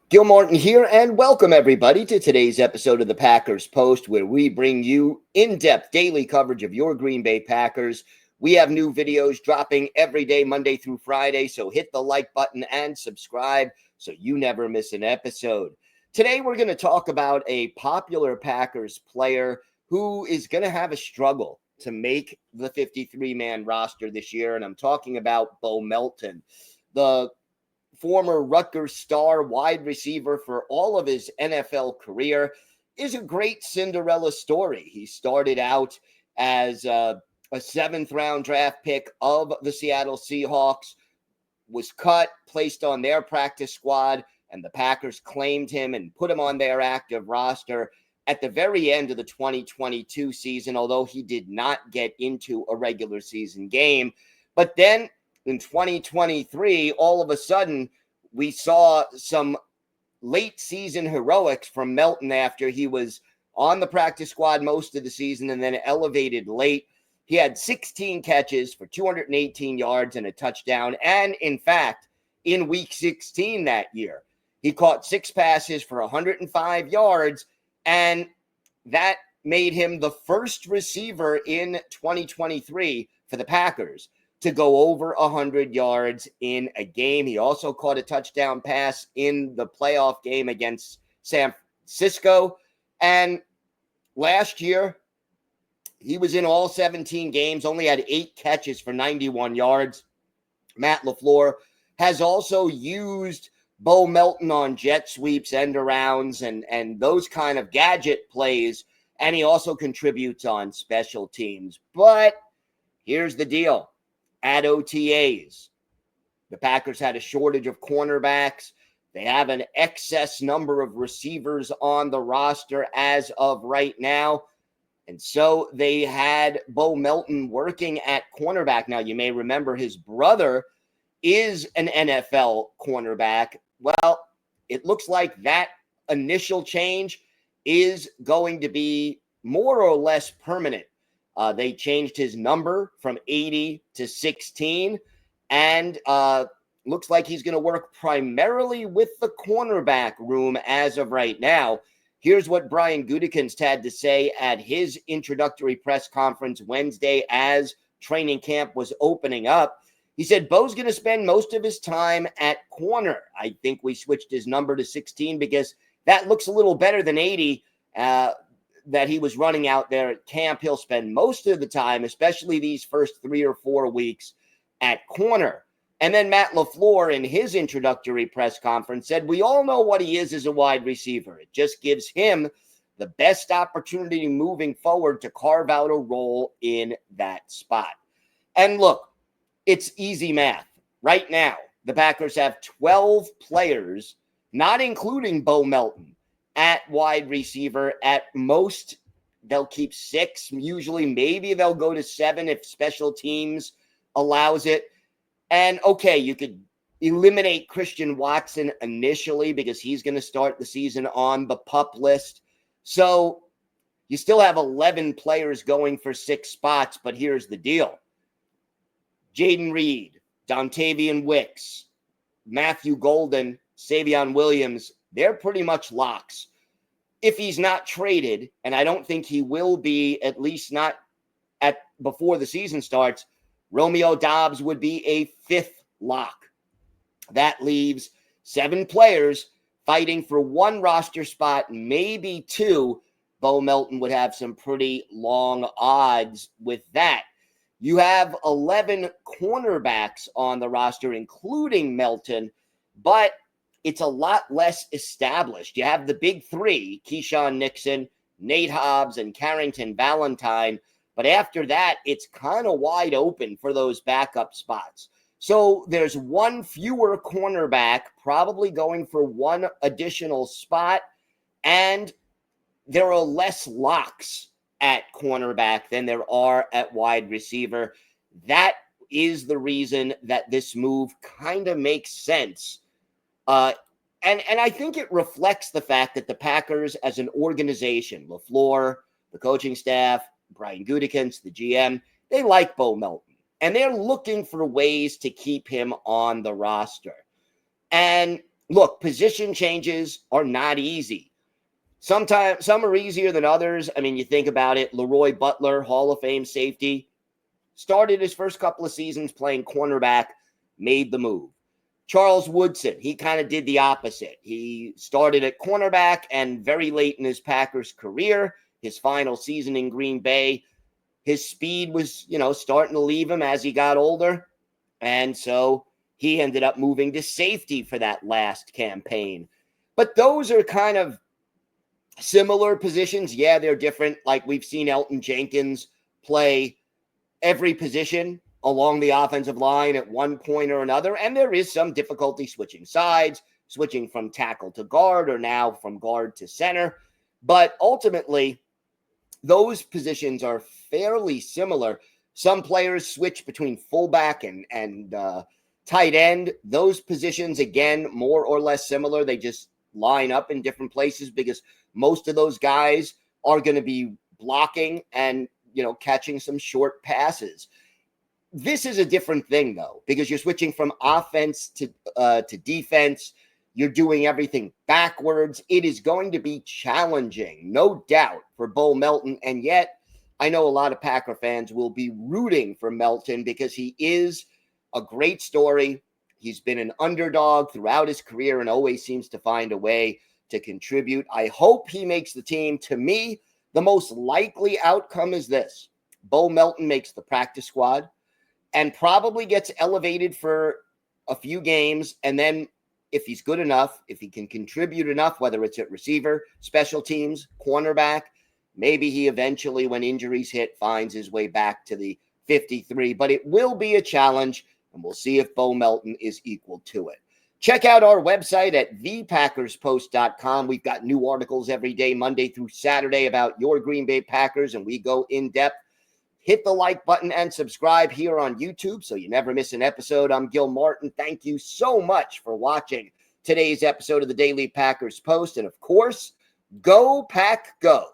Gil Martin here, and welcome everybody to today's episode of the Packers Post, where we bring you in-depth daily coverage of your Green Bay Packers. We have new videos dropping every day, Monday through Friday, so hit the like button and subscribe so you never miss an episode. Today, we're going to talk about a popular Packers player who is going to have a struggle to make the 53-man roster this year, and I'm talking about Bo Melton, the former Rutgers star wide receiver for all of his NFL career. Is a great Cinderella story. He started out as a seventh round draft pick of the Seattle Seahawks, was cut, placed on their practice squad, and the Packers claimed him and put him on their active roster at the very end of the 2022 season, although he did not get into a regular season game. But then in 2023, all of a sudden, we saw some late season heroics from Melton after he was on the practice squad most of the season and then elevated late. He had 16 catches for 218 yards and a touchdown. And in fact, in week 16 that year, he caught 6 passes for 105 yards. And that made him the first receiver in 2023 for the Packers to go over 100 yards in a game. He also caught a touchdown pass in the playoff game against San Francisco. And last year, he was in all 17 games, only had 8 catches for 91 yards. Matt LaFleur has also used Bo Melton on jet sweeps, end arounds, and those kind of gadget plays, and he also contributes on special teams. But here's the deal. At OTAs, the Packers had a shortage of cornerbacks. They have an excess number of receivers on the roster as of right now. And so they had Bo Melton working at cornerback. Now, you may remember his brother is an NFL cornerback. Well, it looks like that initial change is going to be more or less permanent. They changed his number from 80 to 16, and looks like he's going to work primarily with the cornerback room as of right now. Here's what Brian Gutekunst had to say at his introductory press conference Wednesday as training camp was opening up. He said, Bo's going to spend most of his time at corner. I think we switched his number to 16 because that looks a little better than 80. That he was running out there at camp. He'll spend most of the time, especially these first 3 or 4 weeks, at corner. And then Matt LaFleur in his introductory press conference said, we all know what he is as a wide receiver. It just gives him the best opportunity moving forward to carve out a role in that spot. And look, it's easy math. Right now, the Packers have 12 players, not including Bo Melton, at wide receiver. At most, they'll keep 6. Usually, maybe they'll go to 7 if special teams allows it. And okay, you could eliminate Christian Watson initially because he's going to start the season on the PUP list. So you still have 11 players going for 6 spots, but here's the deal. Jaden Reed, Dontavian Wicks, Matthew Golden, Savion Williams, they're pretty much locks. If he's not traded, and I don't think he will be, at least not at before the season starts, Romeo Doubs would be a 5th lock. That leaves 7 players fighting for 1 roster spot, maybe 2. Bo Melton would have some pretty long odds with that. You have 11 cornerbacks on the roster, including Melton, but it's a lot less established. You have the big 3, Keyshawn Nixon, Nate Hobbs, and Carrington Valentine. But after that, it's kind of wide open for those backup spots. So there's 1 fewer cornerback, probably going for 1 additional spot. And there are less locks at cornerback than there are at wide receiver. That is the reason that this move kind of makes sense. And I think it reflects the fact that the Packers as an organization, LaFleur, the coaching staff, Brian Gutekunst, the GM, they like Bo Melton. And they're looking for ways to keep him on the roster. And look, position changes are not easy. Sometimes some are easier than others. I mean, you think about it. Leroy Butler, Hall of Fame safety, started his first couple of seasons playing cornerback, made the move. Charles Woodson, he kind of did the opposite. He started at cornerback, and very late in his Packers career, his final season in Green Bay, his speed was, starting to leave him as he got older. And so he ended up moving to safety for that last campaign. But those are kind of similar positions. Yeah, they're different. Like we've seen Elton Jenkins play every position along the offensive line at one point or another. And there is some difficulty switching sides, switching from tackle to guard, or now from guard to center. But ultimately, those positions are fairly similar. Some players switch between fullback and tight end. Those positions, again, more or less similar. They just line up in different places because most of those guys are going to be blocking and, catching some short passes. This is a different thing, though, because you're switching from offense to defense. You're doing everything backwards. It is going to be challenging, no doubt, for Bo Melton. And yet, I know a lot of Packer fans will be rooting for Melton because he is a great story. He's been an underdog throughout his career and always seems to find a way to contribute. I hope he makes the team. To me, the most likely outcome is this: Bo Melton makes the practice squad and probably gets elevated for a few games. And then if he's good enough, if he can contribute enough, whether it's at receiver, special teams, cornerback, maybe he eventually, when injuries hit, finds his way back to the 53. But it will be a challenge, and we'll see if Bo Melton is equal to it. Check out our website at thepackerspost.com. We've got new articles every day, Monday through Saturday, about your Green Bay Packers, and we go in depth. Hit the like button and subscribe here on YouTube so you never miss an episode. I'm Gil Martin. Thank you so much for watching today's episode of the Daily Packers Post. And of course, go Pack Go.